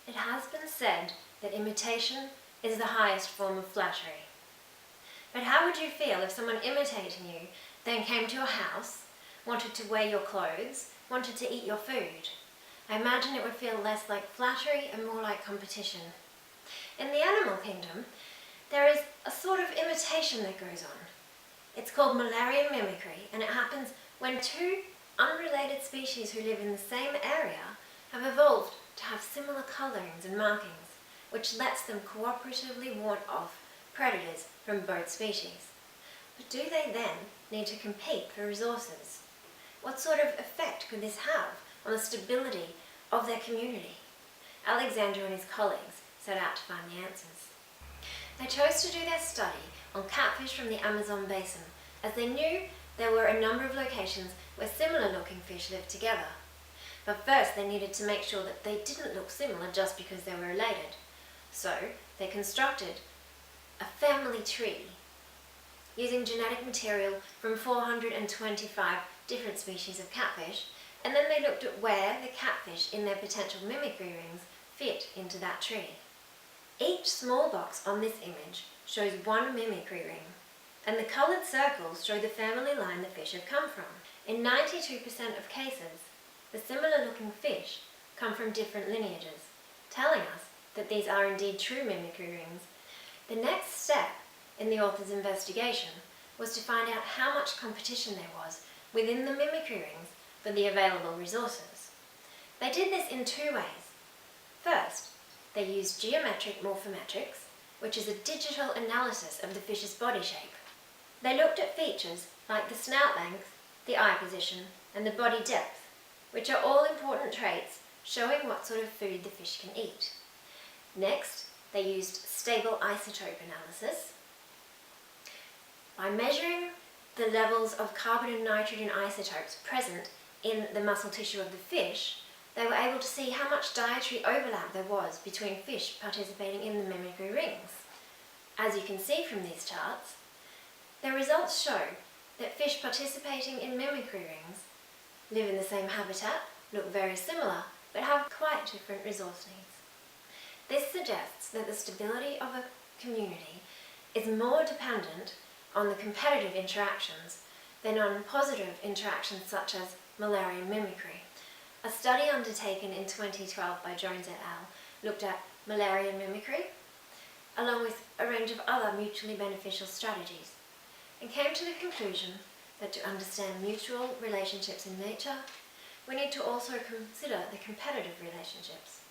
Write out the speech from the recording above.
It has been said that imitation is the highest form of flattery. But how would you feel if someone imitating you then came to your house, wanted to wear your clothes, wanted to eat your food? I imagine it would feel less like flattery and more like competition. In the animal kingdom, there is a sort of imitation that goes on. It's called Mullerian mimicry, and it happens when two unrelated species who live in the same area have evolved to have similar colourings and markings, which lets them cooperatively ward off predators from both species. But do they then need to compete for resources? What sort of effect could this have on the stability of their community? Alexander and his colleagues set out to find the answers. They chose to do their study on catfish from the Amazon basin, as they knew there were a number of locations where similar-looking fish lived together. But first they needed to make sure that they didn't look similar just because they were related. So they constructed a family tree using genetic material from 425 different species of catfish, and then they looked at where the catfish in their potential mimicry rings fit into that tree. Each small box on this image shows one mimicry ring, and the coloured circles show the family line the fish have come from. In 92% of cases, the similar-looking fish come from different lineages, telling us that these are indeed true mimicry rings. The next step in the author's investigation was to find out how much competition there was within the mimicry rings for the available resources. They did this in two ways. First, they used geometric morphometrics, which is a digital analysis of the fish's body shape. They looked at features like the snout length, the eye position, and the body depth, which are all important traits showing what sort of food the fish can eat. Next, they used stable isotope analysis. By measuring the levels of carbon and nitrogen isotopes present in the muscle tissue of the fish, they were able to see how much dietary overlap there was between fish participating in the mimicry rings. As you can see from these charts, the results show that fish participating in mimicry rings live in the same habitat, look very similar, but have quite different resource needs. This suggests that the stability of a community is more dependent on the competitive interactions than on positive interactions such as Mullerian mimicry. A study undertaken in 2012 by Jones et al. Looked at Mullerian mimicry, along with a range of other mutually beneficial strategies, and came to the conclusion that to understand mutual relationships in nature, we need to also consider the competitive relationships.